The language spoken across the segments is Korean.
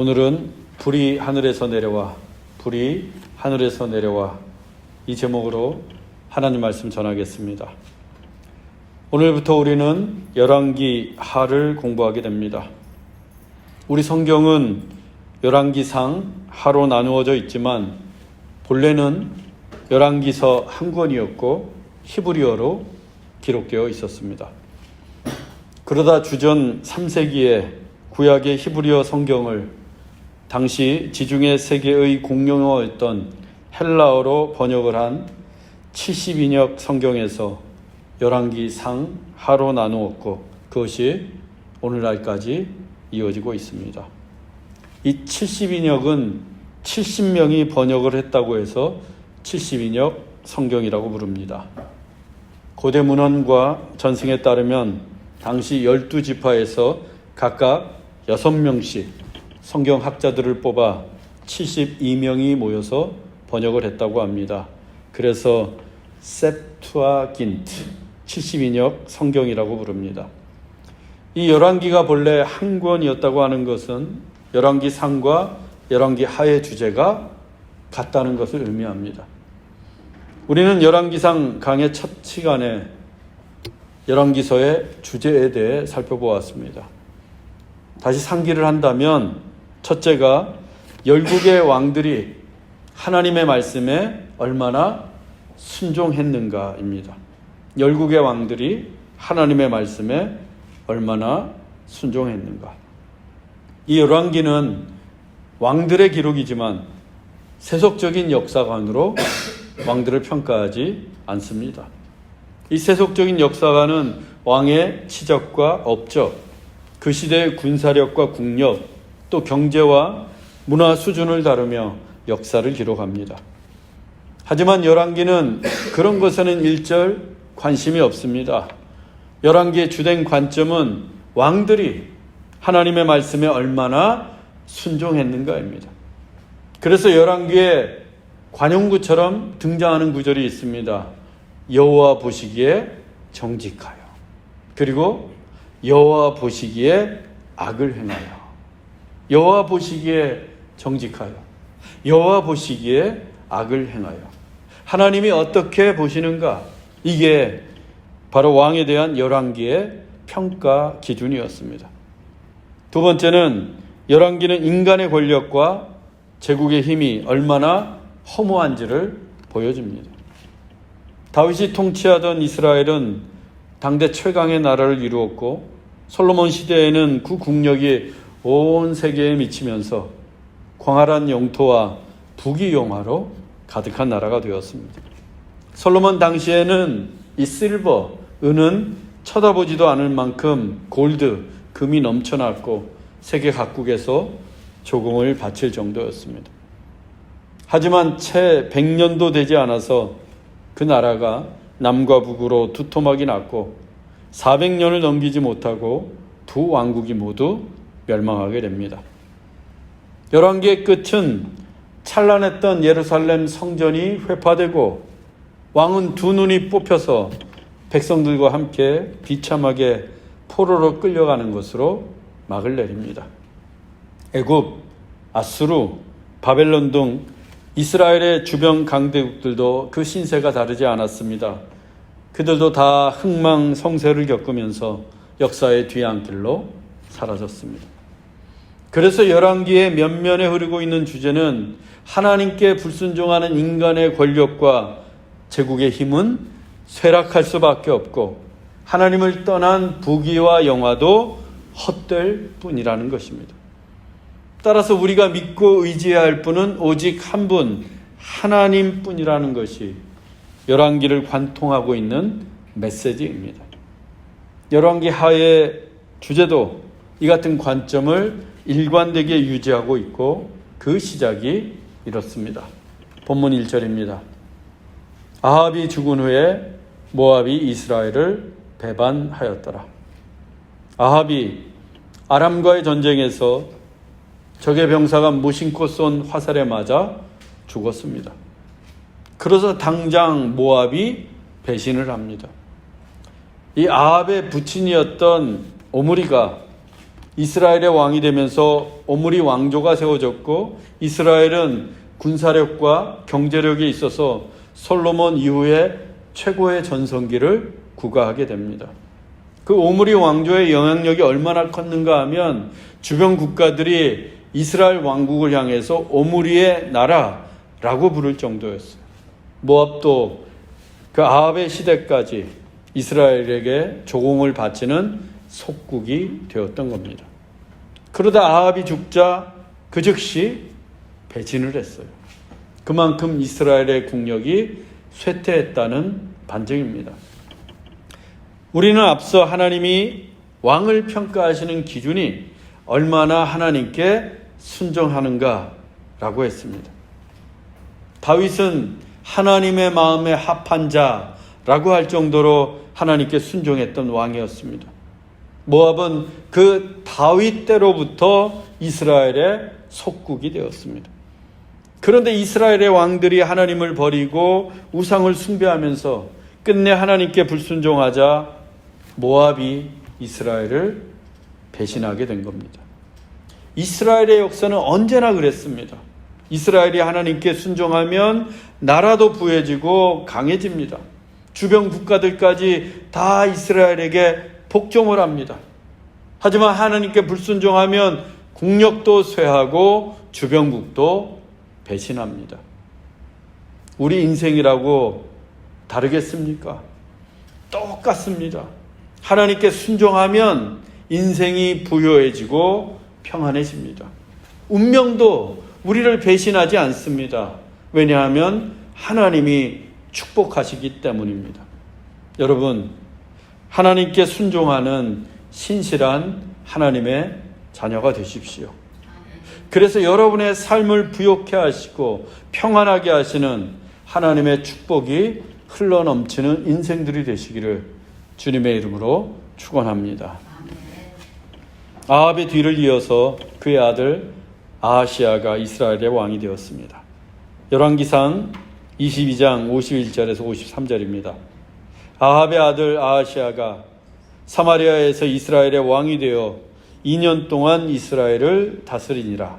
오늘은 불이 하늘에서 내려와, 불이 하늘에서 내려와 이 제목으로 하나님 말씀 전하겠습니다. 오늘부터 우리는 열왕기 하를 공부하게 됩니다. 우리 성경은 열왕기상 하로 나누어져 있지만 본래는 열왕기서 한 권이었고 히브리어로 기록되어 있었습니다. 그러다 주전 3세기에 구약의 히브리어 성경을 당시 지중해 세계의 공용어였던 헬라어로 번역을 한 72역 성경에서 열왕기상 하로 나누었고 그것이 오늘날까지 이어지고 있습니다. 이 72역은 70명이 번역을 했다고 해서 72역 성경이라고 부릅니다. 고대 문헌과 전승에 따르면 당시 12지파에서 각각 6명씩 성경학자들을 뽑아 72명이 모여서 번역을 했다고 합니다. 그래서 셉투아긴트 72역 성경이라고 부릅니다. 이 열왕기가 본래 한 권이었다고 하는 것은 열왕기상과 열왕기하의 주제가 같다는 것을 의미합니다. 우리는 열왕기상 강의 첫 시간에 열왕기서의 주제에 대해 살펴보았습니다. 다시 상기를 한다면 첫째가 열국의 왕들이 하나님의 말씀에 얼마나 순종했는가입니다. 열국의 왕들이 하나님의 말씀에 얼마나 순종했는가. 이 열왕기는 왕들의 기록이지만 세속적인 역사관으로 왕들을 평가하지 않습니다. 이 세속적인 역사관은 왕의 치적과 업적, 그 시대의 군사력과 국력, 또 경제와 문화 수준을 다루며 역사를 기록합니다. 하지만 열왕기는 그런 것에는 일절 관심이 없습니다. 열왕기의 주된 관점은 왕들이 하나님의 말씀에 얼마나 순종했는가입니다. 그래서 열왕기에 관용구처럼 등장하는 구절이 있습니다. 여호와 보시기에 정직하여, 그리고 여호와 보시기에 악을 행하여, 여호와 보시기에 정직하여, 여호와 보시기에 악을 행하여. 하나님이 어떻게 보시는가? 이게 바로 왕에 대한 열왕기의 평가 기준이었습니다. 두 번째는 열왕기는 인간의 권력과 제국의 힘이 얼마나 허무한지를 보여줍니다. 다윗이 통치하던 이스라엘은 당대 최강의 나라를 이루었고 솔로몬 시대에는 그 국력이 온 세계에 미치면서 광활한 영토와 부귀영화로 가득한 나라가 되었습니다. 솔로몬 당시에는 이 실버, 은은 쳐다보지도 않을 만큼 골드, 금이 넘쳐났고 세계 각국에서 조공을 바칠 정도였습니다. 하지만 채 100년도 되지 않아서 그 나라가 남과 북으로 두토막이 났고 400년을 넘기지 못하고 두 왕국이 모두 멸망하게 됩니다. 열왕기의 끝은 찬란했던 예루살렘 성전이 회파되고 왕은 두 눈이 뽑혀서 백성들과 함께 비참하게 포로로 끌려가는 것으로 막을 내립니다. 애굽, 아수르, 바벨론 등 이스라엘의 주변 강대국들도 그 신세가 다르지 않았습니다. 그들도 다 흥망성쇠를 겪으면서 역사의 뒤안길로 사라졌습니다. 그래서 열왕기의 면면에 흐르고 있는 주제는 하나님께 불순종하는 인간의 권력과 제국의 힘은 쇠락할 수밖에 없고 하나님을 떠난 부귀와 영화도 헛될 뿐이라는 것입니다. 따라서 우리가 믿고 의지해야 할 분은 오직 한 분, 하나님뿐이라는 것이 열왕기를 관통하고 있는 메시지입니다. 열왕기 하의 주제도 이 같은 관점을 일관되게 유지하고 있고 그 시작이 이렇습니다. 본문 1절입니다. 아합이 죽은 후에 모압이 이스라엘을 배반하였더라. 아합이 아람과의 전쟁에서 적의 병사가 무심코 쏜 화살에 맞아 죽었습니다. 그래서 당장 모압이 배신을 합니다. 이 아합의 부친이었던 오므리가 이스라엘의 왕이 되면서 오므리 왕조가 세워졌고 이스라엘은 군사력과 경제력에 있어서 솔로몬 이후에 최고의 전성기를 구가하게 됩니다. 그 오므리 왕조의 영향력이 얼마나 컸는가 하면 주변 국가들이 이스라엘 왕국을 향해서 오므리의 나라라고 부를 정도였어요. 모압도 그 아합의 시대까지 이스라엘에게 조공을 바치는 속국이 되었던 겁니다. 그러다 아합이 죽자 그 즉시 배신을 했어요. 그만큼 이스라엘의 국력이 쇠퇴했다는 반증입니다. 우리는 앞서 하나님이 왕을 평가하시는 기준이 얼마나 하나님께 순종하는가라고 했습니다. 다윗은 하나님의 마음에 합한 자라고 할 정도로 하나님께 순종했던 왕이었습니다. 모압은 그 다윗 때로부터 이스라엘의 속국이 되었습니다. 그런데 이스라엘의 왕들이 하나님을 버리고 우상을 숭배하면서 끝내 하나님께 불순종하자 모압이 이스라엘을 배신하게 된 겁니다. 이스라엘의 역사는 언제나 그랬습니다. 이스라엘이 하나님께 순종하면 나라도 부해지고 강해집니다. 주변 국가들까지 다 이스라엘에게 복종을 합니다. 하지만 하나님께 불순종하면 국력도 쇠하고 주변국도 배신합니다. 우리 인생이라고 다르겠습니까? 똑같습니다. 하나님께 순종하면 인생이 부유해지고 평안해집니다. 운명도 우리를 배신하지 않습니다. 왜냐하면 하나님이 축복하시기 때문입니다. 여러분, 하나님께 순종하는 신실한 하나님의 자녀가 되십시오. 그래서 여러분의 삶을 부욕해 하시고 평안하게 하시는 하나님의 축복이 흘러넘치는 인생들이 되시기를 주님의 이름으로 축원합니다. 아합의 뒤를 이어서 그의 아들 아하시야가 이스라엘의 왕이 되었습니다. 열왕기상 22장 51절에서 53절입니다. 아합의 아들 아하시야가 사마리아에서 이스라엘의 왕이 되어 2년 동안 이스라엘을 다스리니라.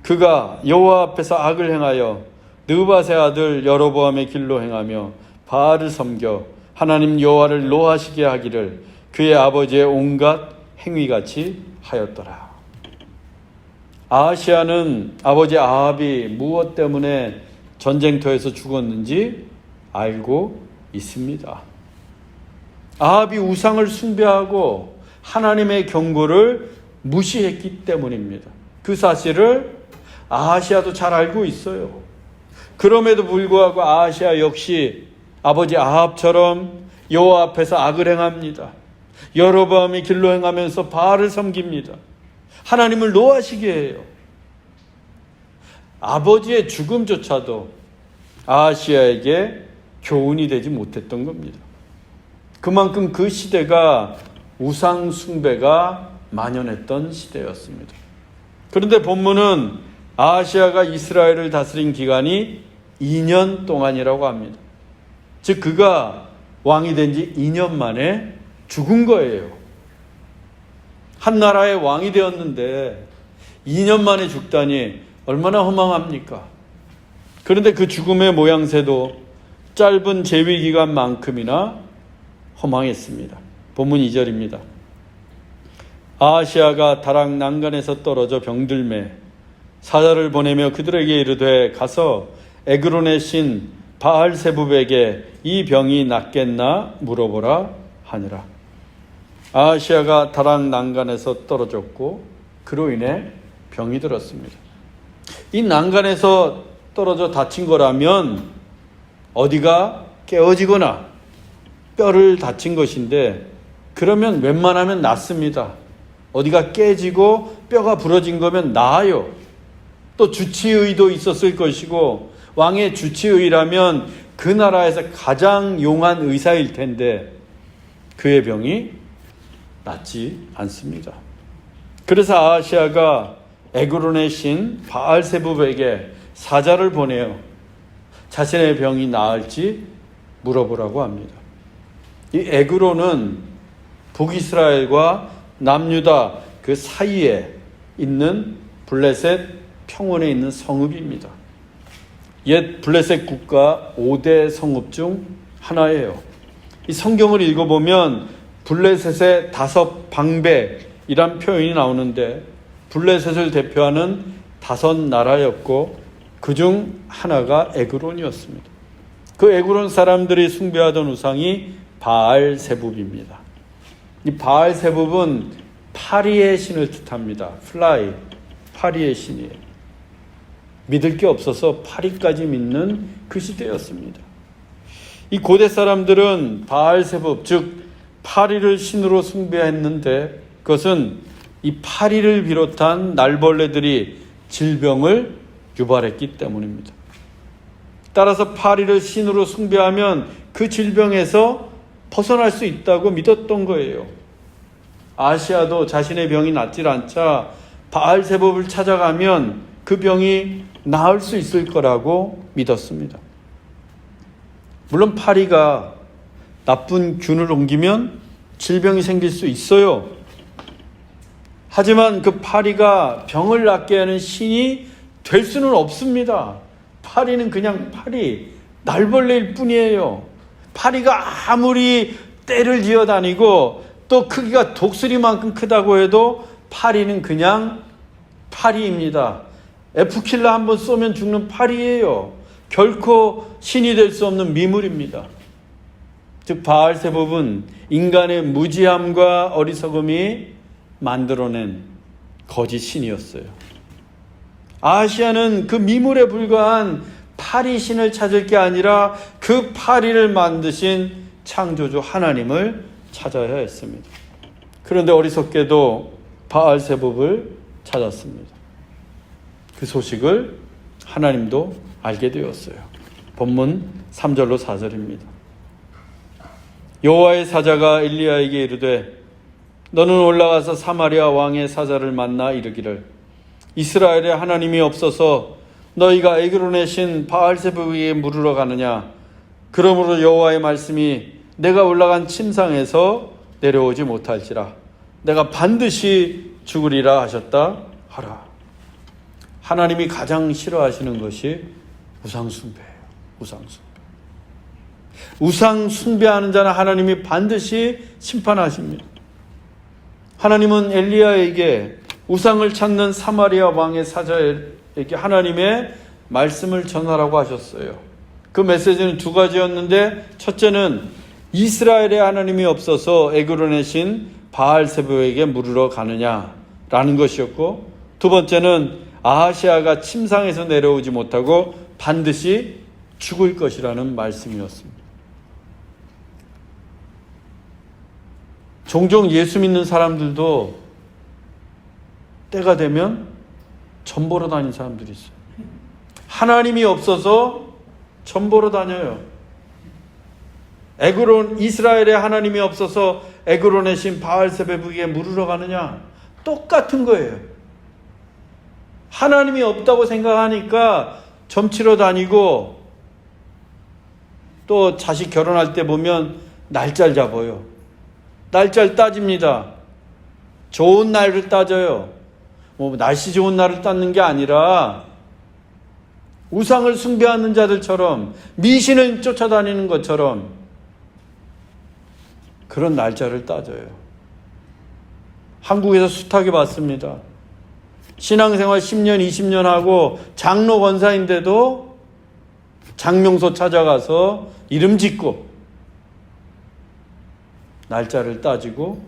그가 여호와 앞에서 악을 행하여 느밧의 아들 여로보암의 길로 행하며 바알을 섬겨 하나님 여호와를 노하시게 하기를 그의 아버지의 온갖 행위같이 하였더라. 아하시야는 아버지 아합이 무엇 때문에 전쟁터에서 죽었는지 알고 있습니다. 아합이 우상을 숭배하고 하나님의 경고를 무시했기 때문입니다. 그 사실을 아하시야도 잘 알고 있어요. 그럼에도 불구하고 아하시야 역시 아버지 아합처럼 여호와 앞에서 악을 행합니다. 여로보암의 길로 행하면서 바알을 섬깁니다. 하나님을 노하시게 해요. 아버지의 죽음조차도 아하시야에게 교훈이 되지 못했던 겁니다. 그만큼 그 시대가 우상 숭배가 만연했던 시대였습니다. 그런데 본문은 아하시야가 이스라엘을 다스린 기간이 2년 동안이라고 합니다. 즉 그가 왕이 된 지 2년 만에 죽은 거예요. 한 나라의 왕이 되었는데 2년 만에 죽다니 얼마나 허망합니까? 그런데 그 죽음의 모양새도 짧은 재위 기간만큼이나 허망했습니다. 본문 2절입니다. 아하시야가 다락 난간에서 떨어져 병들매 사자를 보내며 그들에게 이르되 가서 에그론의 신 바알세붑에게 이 병이 낫겠나 물어보라 하니라. 아하시야가 다락 난간에서 떨어졌고 그로 인해 병이 들었습니다. 이 난간에서 떨어져 다친 거라면 어디가 깨어지거나 뼈를 다친 것인데 그러면 웬만하면 낫습니다. 어디가 깨지고 뼈가 부러진 거면 나아요. 또 주치의도 있었을 것이고 왕의 주치의라면 그 나라에서 가장 용한 의사일 텐데 그의 병이 낫지 않습니다. 그래서 아하시야가 에그론의 신 바알세붑에게 사자를 보내어 자신의 병이 나을지 물어보라고 합니다. 이 에그론은 북이스라엘과 남유다 그 사이에 있는 블레셋 평원에 있는 성읍입니다. 옛 블레셋 국가 5대 성읍 중 하나예요. 이 성경을 읽어보면 블레셋의 5방백이란 표현이 나오는데 블레셋을 대표하는 5나라였고 그중 하나가 에그론이었습니다. 그 에그론 사람들이 숭배하던 우상이 바알세붑입니다. 이 바알세붑은 파리의 신을 뜻합니다. 플라이, 파리의 신이에요. 믿을 게 없어서 파리까지 믿는 그 시대였습니다. 이 고대 사람들은 바알세붑, 즉 파리를 신으로 숭배했는데 그것은 이 파리를 비롯한 날벌레들이 질병을 유발했기 때문입니다. 따라서 파리를 신으로 숭배하면 그 질병에서 벗어날 수 있다고 믿었던 거예요. 아시아도 자신의 병이 낫질 않자 바알세붑을 찾아가면 그 병이 나을 수 있을 거라고 믿었습니다. 물론 파리가 나쁜 균을 옮기면 질병이 생길 수 있어요. 하지만 그 파리가 병을 낫게 하는 신이 될 수는 없습니다. 파리는 그냥 파리, 날벌레일 뿐이에요. 파리가 아무리 떼를 지어 다니고 또 크기가 독수리만큼 크다고 해도 파리는 그냥 파리입니다. F킬러 한번 쏘면 죽는 파리예요. 결코 신이 될 수 없는 미물입니다. 즉 바알세붑은 인간의 무지함과 어리석음이 만들어낸 거짓 신이었어요. 아시아는 그 미물에 불과한 파리 신을 찾을 게 아니라 그 파리를 만드신 창조주 하나님을 찾아야 했습니다. 그런데 어리석게도 바알세붑을 찾았습니다. 그 소식을 하나님도 알게 되었어요. 본문 3절로 4절입니다. 여호와의 사자가 엘리야에게 이르되 너는 올라가서 사마리아 왕의 사자를 만나 이르기를 이스라엘에 하나님이 없어서 너희가 에그론의 신 바알세붑에게 물으러 가느냐. 그러므로 여호와의 말씀이 내가 올라간 침상에서 내려오지 못할지라 내가 반드시 죽으리라 하셨다 하라. 하나님이 가장 싫어하시는 것이 우상숭배예요. 우상숭배. 우상숭배하는 자는 하나님이 반드시 심판하십니다. 하나님은 엘리야에게 우상을 찾는 사마리아 왕의 사자에게 하나님의 말씀을 전하라고 하셨어요. 그 메시지는 두 가지였는데 첫째는 이스라엘의 하나님이 없어서 에그론의 신 바알세붑에게 물으러 가느냐라는 것이었고 두 번째는 아하시아가 침상에서 내려오지 못하고 반드시 죽을 것이라는 말씀이었습니다. 종종 예수 믿는 사람들도 때가 되면 전 보러 다니는 사람들이 있어요. 하나님이 없어서 전 보러 다녀요. 에그론, 이스라엘에 하나님이 없어서 에그론의 신 바알세붑에게 물으러 가느냐? 똑같은 거예요. 하나님이 없다고 생각하니까 점치러 다니고 또 자식 결혼할 때 보면 날짜를 잡아요. 날짜를 따집니다. 좋은 날을 따져요. 날씨 좋은 날을 따는 게 아니라 우상을 숭배하는 자들처럼 미신을 쫓아다니는 것처럼 그런 날짜를 따져요. 한국에서 숱하게 봤습니다. 신앙생활 10년, 20년 하고 장로 권사인데도 장명소 찾아가서 이름 짓고 날짜를 따지고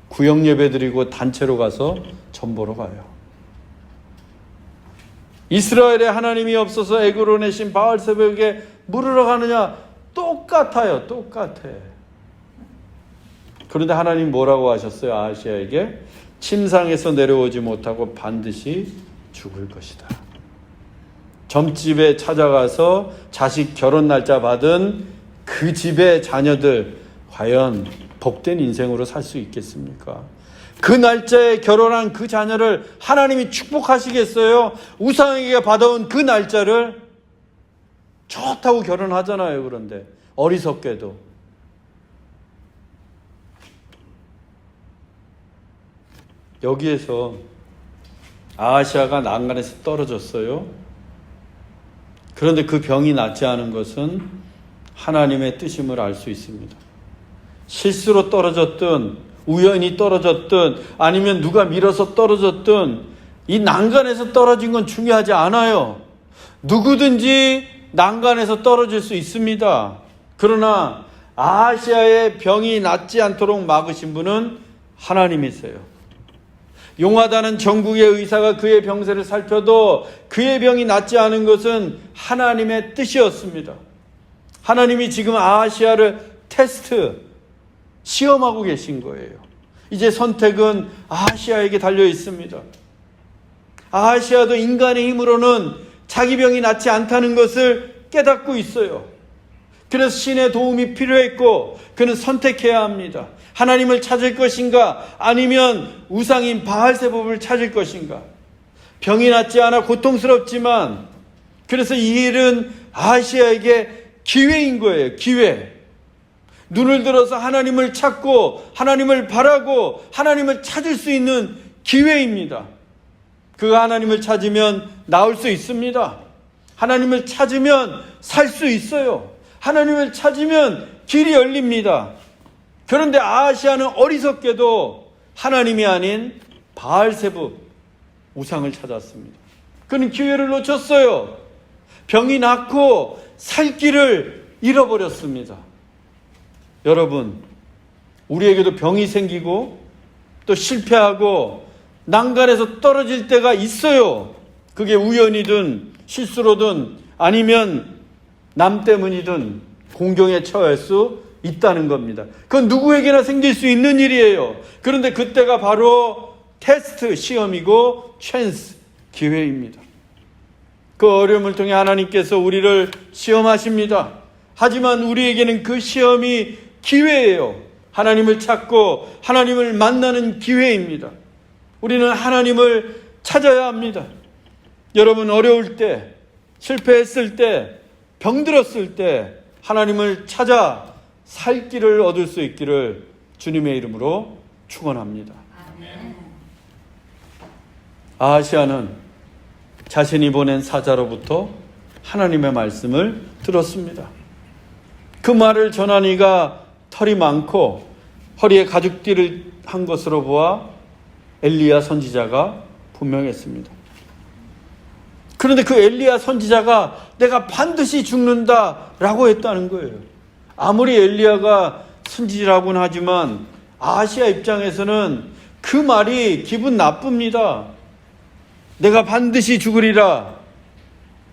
구역 예배 드리고 단체로 가서 전 보러 가요. 이스라엘에 하나님이 없어서 에그론의 신 바알세붑에게 물으러 가느냐? 똑같아요. 똑같아. 그런데 하나님 뭐라고 하셨어요? 아하시아에게 침상에서 내려오지 못하고 반드시 죽을 것이다. 점집에 찾아가서 자식 결혼 날짜 받은 그 집의 자녀들 과연 복된 인생으로 살 수 있겠습니까? 그 날짜에 결혼한 그 자녀를 하나님이 축복하시겠어요? 우상에게 받아온 그 날짜를 좋다고 결혼하잖아요. 그런데 어리석게도 여기에서 아하시아가 난간에서 떨어졌어요. 그런데 그 병이 낫지 않은 것은 하나님의 뜻임을 알 수 있습니다. 실수로 떨어졌든 우연히 떨어졌든 아니면 누가 밀어서 떨어졌든 이 난간에서 떨어진 건 중요하지 않아요. 누구든지 난간에서 떨어질 수 있습니다. 그러나 아하시아의 병이 낫지 않도록 막으신 분은 하나님이세요. 용하다는 전국의 의사가 그의 병세를 살펴도 그의 병이 낫지 않은 것은 하나님의 뜻이었습니다. 하나님이 지금 아하시아를 테스트, 시험하고 계신 거예요. 이제 선택은 아하시아에게 달려 있습니다. 아하시아도 인간의 힘으로는 자기 병이 낫지 않다는 것을 깨닫고 있어요. 그래서 신의 도움이 필요했고 그는 선택해야 합니다. 하나님을 찾을 것인가 아니면 우상인 바알세법을 찾을 것인가. 병이 낫지 않아 고통스럽지만 그래서 이 일은 아하시아에게 기회인 거예요. 기회. 눈을 들어서 하나님을 찾고 하나님을 바라고 하나님을 찾을 수 있는 기회입니다. 그 하나님을 찾으면 나올 수 있습니다. 하나님을 찾으면 살 수 있어요. 하나님을 찾으면 길이 열립니다. 그런데 아하시아는 어리석게도 하나님이 아닌 바알세불 우상을 찾았습니다. 그는 기회를 놓쳤어요. 병이 낫고 살 길을 잃어버렸습니다. 여러분, 우리에게도 병이 생기고 또 실패하고 난간에서 떨어질 때가 있어요. 그게 우연이든 실수로든 아니면 남 때문이든 공경에 처할 수 있다는 겁니다. 그건 누구에게나 생길 수 있는 일이에요. 그런데 그때가 바로 테스트, 시험이고 찬스, 기회입니다. 그 어려움을 통해 하나님께서 우리를 시험하십니다. 하지만 우리에게는 그 시험이 기회예요. 하나님을 찾고 하나님을 만나는 기회입니다. 우리는 하나님을 찾아야 합니다. 여러분, 어려울 때, 실패했을 때, 병들었을 때 하나님을 찾아 살 길을 얻을 수 있기를 주님의 이름으로 축원합니다. 아하시아는 자신이 보낸 사자로부터 하나님의 말씀을 들었습니다. 그 말을 전하니가 털이 많고 허리에 가죽띠를 한 것으로 보아 엘리야 선지자가 분명했습니다. 그런데 그 엘리야 선지자가 내가 반드시 죽는다라고 했다는 거예요. 아무리 엘리야가 선지자라고는 하지만 아하시아 입장에서는 그 말이 기분 나쁩니다. 내가 반드시 죽으리라.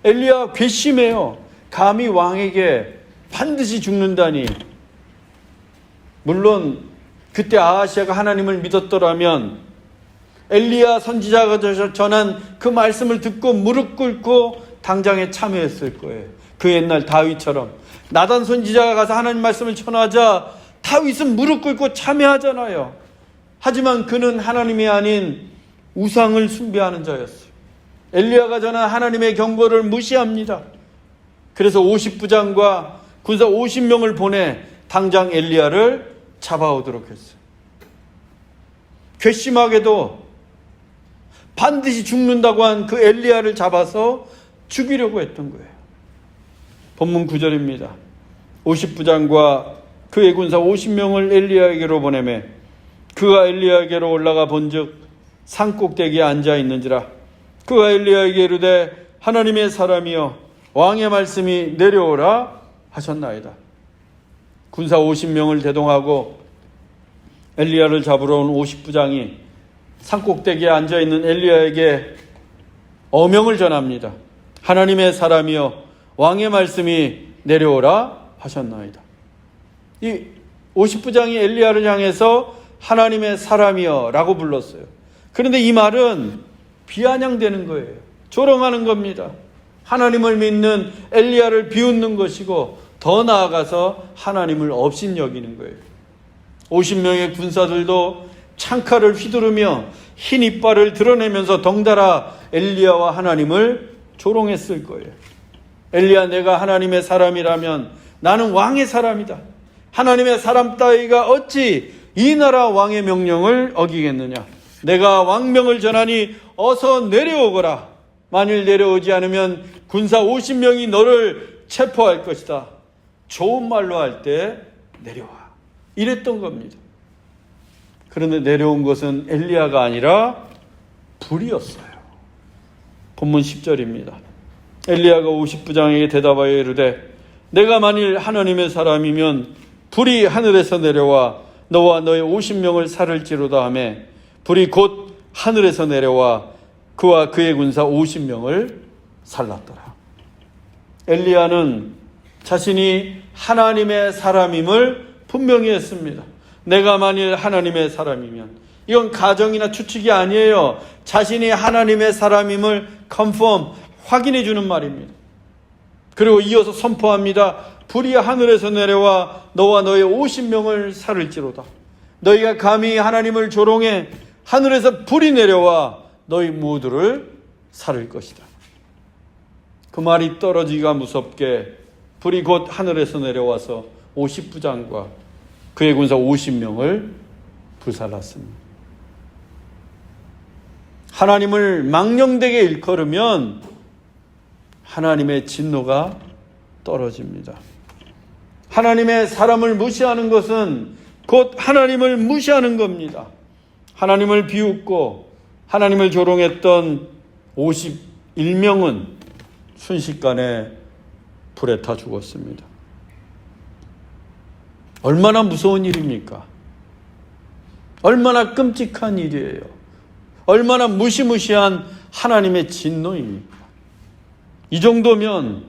엘리야 괘씸해요. 감히 왕에게 반드시 죽는다니. 물론 그때 아하시아가 하나님을 믿었더라면 엘리야 선지자가 전한 그 말씀을 듣고 무릎 꿇고 당장에 참여했을 거예요. 그 옛날 다윗처럼 나단 선지자가 가서 하나님 말씀을 전하자 다윗은 무릎 꿇고 참여하잖아요. 하지만 그는 하나님이 아닌 우상을 숭배하는 자였어요. 엘리야가 전한 하나님의 경고를 무시합니다. 그래서 50부장과 군사 50명을 보내 당장 엘리야를 잡아오도록 했어요. 괘씸하게도 반드시 죽는다고 한 그 엘리야를 잡아서 죽이려고 했던 거예요. 본문 9절입니다. 50부장과 그의 군사 50명을 엘리야에게로 보내매 그가 엘리야에게로 올라가 본즉 산꼭대기에 앉아 있는지라. 그가 엘리야에게 이르되 하나님의 사람이여 왕의 말씀이 내려오라 하셨나이다. 군사 50명을 대동하고 엘리야를 잡으러 온 50부장이 산꼭대기에 앉아있는 엘리야에게 어명을 전합니다. 하나님의 사람이여 왕의 말씀이 내려오라 하셨나이다. 이 50부장이 엘리야를 향해서 하나님의 사람이여 라고 불렀어요. 그런데 이 말은 비아냥대는 거예요. 조롱하는 겁니다. 하나님을 믿는 엘리야를 비웃는 것이고 더 나아가서 하나님을 업신여기는 거예요. 50명의 군사들도 창칼을 휘두르며 흰 이빨을 드러내면서 덩달아 엘리야와 하나님을 조롱했을 거예요. 엘리야, 내가 하나님의 사람이라면 나는 왕의 사람이다. 하나님의 사람 따위가 어찌 이 나라 왕의 명령을 어기겠느냐. 내가 왕명을 전하니 어서 내려오거라. 만일 내려오지 않으면 군사 50명이 너를 체포할 것이다. 좋은 말로 할 때 내려와. 이랬던 겁니다. 그런데 내려온 것은 엘리야가 아니라 불이었어요. 본문 10절입니다. 엘리야가 50부장에게 대답하여 이르되 내가 만일 하나님의 사람이면 불이 하늘에서 내려와 너와 너의 50명을 살을지로다 하며 불이 곧 하늘에서 내려와 그와 그의 군사 50명을 살랐더라. 엘리야는 자신이 하나님의 사람임을 분명히 했습니다. 내가 만일 하나님의 사람이면, 이건 가정이나 추측이 아니에요. 자신이 하나님의 사람임을 컨펌, 확인해 주는 말입니다. 그리고 이어서 선포합니다. 불이 하늘에서 내려와 너와 너의 50명을 살을지로다. 너희가 감히 하나님을 조롱해 하늘에서 불이 내려와 너희 모두를 살을 것이다. 그 말이 떨어지기가 무섭게 불이 곧 하늘에서 내려와서 50부장과 그의 군사 50명을 불살랐습니다. 하나님을 망령되게 일컬으면 하나님의 진노가 떨어집니다. 하나님의 사람을 무시하는 것은 곧 하나님을 무시하는 겁니다. 하나님을 비웃고 하나님을 조롱했던 51명은 순식간에 불에 타 죽었습니다. 얼마나 무서운 일입니까? 얼마나 끔찍한 일이에요. 얼마나 무시무시한 하나님의 진노입니까? 이 정도면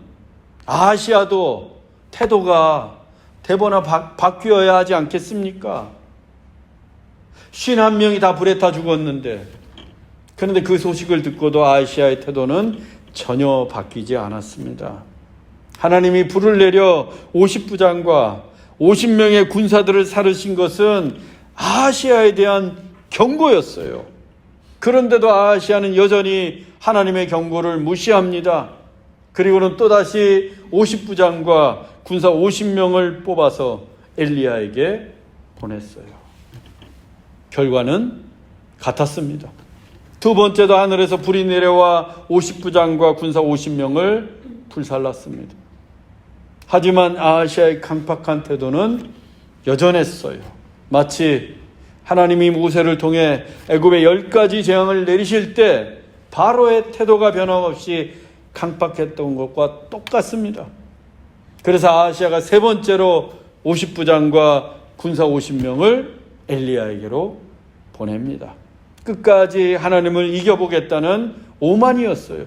아시아도 태도가 대번아 바뀌어야 하지 않겠습니까? 51명이 다 불에 타 죽었는데, 그런데 그 소식을 듣고도 아시아의 태도는 전혀 바뀌지 않았습니다. 하나님이 불을 내려 50부장과 50명의 군사들을 살으신 것은 아시아에 대한 경고였어요. 그런데도 아시아는 여전히 하나님의 경고를 무시합니다. 그리고는 또다시 50부장과 군사 50명을 뽑아서 엘리야에게 보냈어요. 결과는 같았습니다. 두 번째도 하늘에서 불이 내려와 50부장과 군사 50명을 불살랐습니다. 하지만 아하시아의 강팍한 태도는 여전했어요. 마치 하나님이 모세를 통해 애굽에 10가지 재앙을 내리실 때 바로의 태도가 변함없이 강팍했던 것과 똑같습니다. 그래서 아하시아가 세 번째로 50부장과 군사 50명을 엘리야에게로 보냅니다. 끝까지 하나님을 이겨보겠다는 오만이었어요.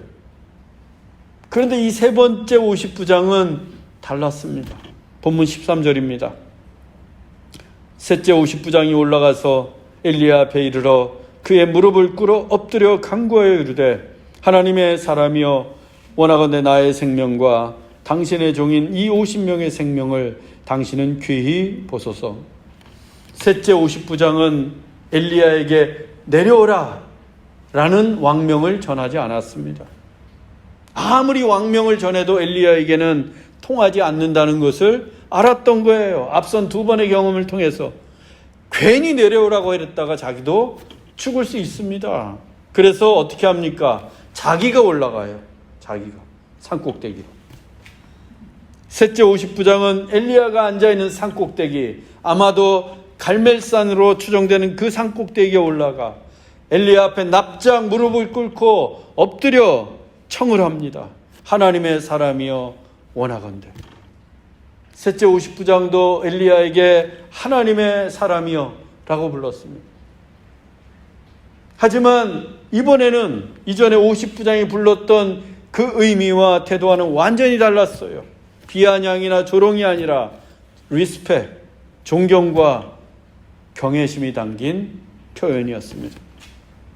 그런데 이 세 번째 50부장은 달랐습니다. 본문 13절입니다. 셋째 50부장이 올라가서 엘리야 앞에 이르러 그의 무릎을 꿇어 엎드려 간구하여 이르되 하나님의 사람이여 원하건대 나의 생명과 당신의 종인 이 50명의 생명을 당신은 귀히 보소서. 셋째 50부장은 엘리야에게 내려오라 라는 왕명을 전하지 않았습니다. 아무리 왕명을 전해도 엘리야에게는 통하지 않는다는 것을 알았던 거예요. 앞선 두 번의 경험을 통해서 괜히 내려오라고 했다가 자기도 죽을 수 있습니다. 그래서 어떻게 합니까? 자기가 올라가요. 자기가 산꼭대기로. 셋째 50부장은 엘리야가 앉아있는 산꼭대기, 아마도 갈멜산으로 추정되는 그 산꼭대기에 올라가 엘리야 앞에 납작 무릎을 꿇고 엎드려 청을 합니다. 하나님의 사람이여 원하건대. 셋째 50부장도 엘리야에게 하나님의 사람이여 라고 불렀습니다. 하지만 이번에는 이전에 50부장이 불렀던 그 의미와 태도와는 완전히 달랐어요. 비아냥이나 조롱이 아니라 리스펙, 존경과 경외심이 담긴 표현이었습니다.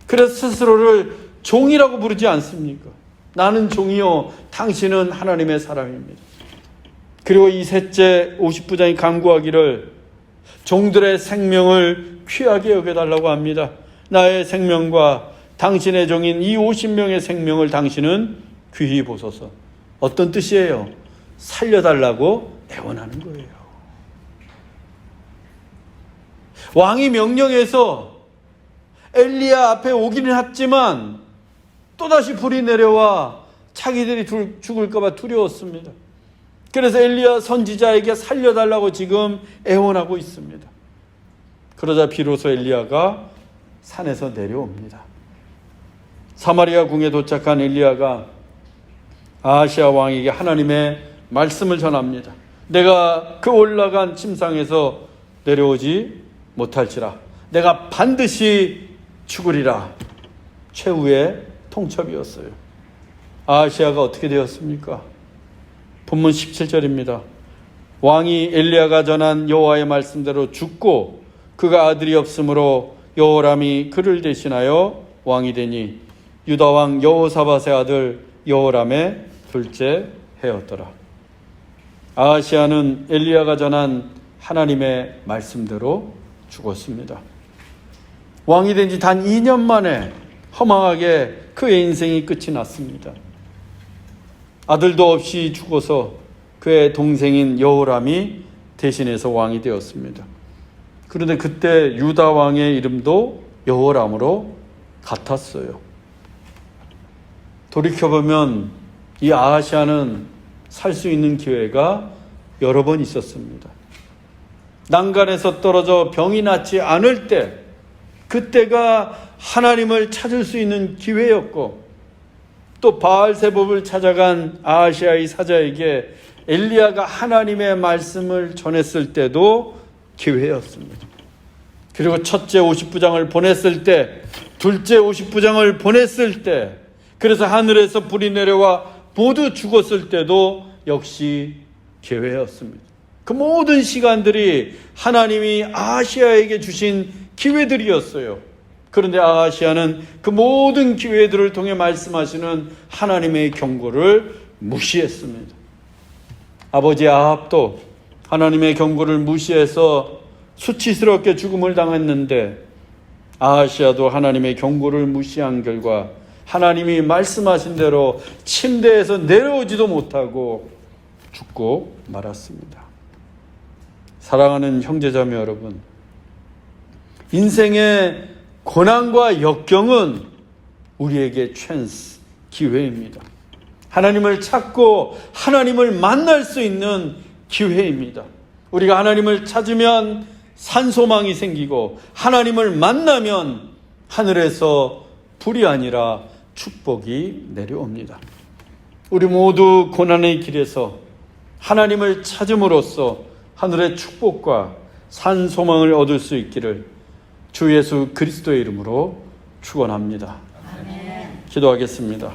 그래서 스스로를 종이라고 부르지 않습니까? 나는 종이요, 당신은 하나님의 사람입니다. 그리고 이 셋째 50부장이 간구하기를 종들의 생명을 귀하게 여겨달라고 합니다. 나의 생명과 당신의 종인 이 50명의 생명을 당신은 귀히 보소서. 어떤 뜻이에요? 살려달라고 애원하는 거예요. 왕이 명령해서 엘리야 앞에 오기는 했지만 또다시 불이 내려와 자기들이 죽을까 봐 두려웠습니다. 그래서 엘리야 선지자에게 살려달라고 지금 애원하고 있습니다. 그러자 비로소 엘리야가 산에서 내려옵니다. 사마리아 궁에 도착한 엘리야가 아하시아 왕에게 하나님의 말씀을 전합니다. 내가 그 올라간 침상에서 내려오지 못할지라 내가 반드시 죽으리라. 최후의 통첩이었어요. 아하시아가 어떻게 되었습니까? 본문 17절입니다. 왕이 엘리야가 전한 여호와의 말씀대로 죽고 그가 아들이 없으므로 여호람이 그를 대신하여 왕이 되니 유다 왕 여호사밧의 아들 여호람의 둘째 해였더라. 아하시아는 엘리야가 전한 하나님의 말씀대로 죽었습니다. 왕이 된 지 단 2년 만에 허망하게 그의 인생이 끝이 났습니다. 아들도 없이 죽어서 그의 동생인 여호람이 대신해서 왕이 되었습니다. 그런데 그때 유다 왕의 이름도 여호람으로 같았어요. 돌이켜보면 이 아하시아는 살 수 있는 기회가 여러 번 있었습니다. 난간에서 떨어져 병이 낫지 않을 때, 그때가 하나님을 찾을 수 있는 기회였고, 또 바알세봅을 찾아간 아하시아의 사자에게 엘리야가 하나님의 말씀을 전했을 때도 기회였습니다. 그리고 첫째 50부장을 보냈을 때, 둘째 50부장을 보냈을 때, 그래서 하늘에서 불이 내려와 모두 죽었을 때도 역시 기회였습니다. 그 모든 시간들이 하나님이 아하시아에게 주신 기회들이었어요. 그런데 아하시아는 그 모든 기회들을 통해 말씀하시는 하나님의 경고를 무시했습니다. 아버지 아합도 하나님의 경고를 무시해서 수치스럽게 죽음을 당했는데, 아하시아도 하나님의 경고를 무시한 결과 하나님이 말씀하신 대로 침대에서 내려오지도 못하고 죽고 말았습니다. 사랑하는 형제자매 여러분, 인생의 고난과 역경은 우리에게 찬스, 기회입니다. 하나님을 찾고 하나님을 만날 수 있는 기회입니다. 우리가 하나님을 찾으면 산소망이 생기고, 하나님을 만나면 하늘에서 불이 아니라 축복이 내려옵니다. 우리 모두 고난의 길에서 하나님을 찾음으로써 하늘의 축복과 산소망을 얻을 수 있기를 주 예수 그리스도의 이름으로 축원합니다. 아멘. 기도하겠습니다.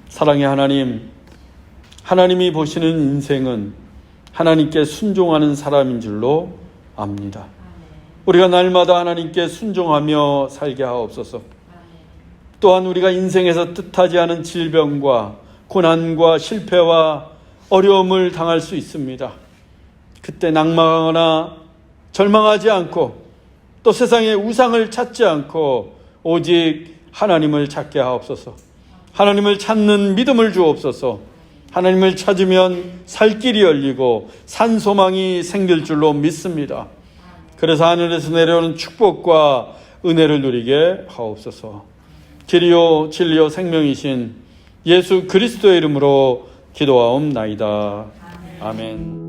사랑의 하나님, 하나님이 보시는 인생은 하나님께 순종하는 사람인 줄로 압니다. 우리가 날마다 하나님께 순종하며 살게 하옵소서. 또한 우리가 인생에서 뜻하지 않은 질병과 고난과 실패와 어려움을 당할 수 있습니다. 그때 낭망하거나 절망하지 않고, 또 세상의 우상을 찾지 않고 오직 하나님을 찾게 하옵소서. 하나님을 찾는 믿음을 주옵소서. 하나님을 찾으면 살 길이 열리고 산소망이 생길 줄로 믿습니다. 그래서 하늘에서 내려오는 축복과 은혜를 누리게 하옵소서. 길이요 진리요 생명이신 예수 그리스도의 이름으로 기도하옵나이다. 아멘.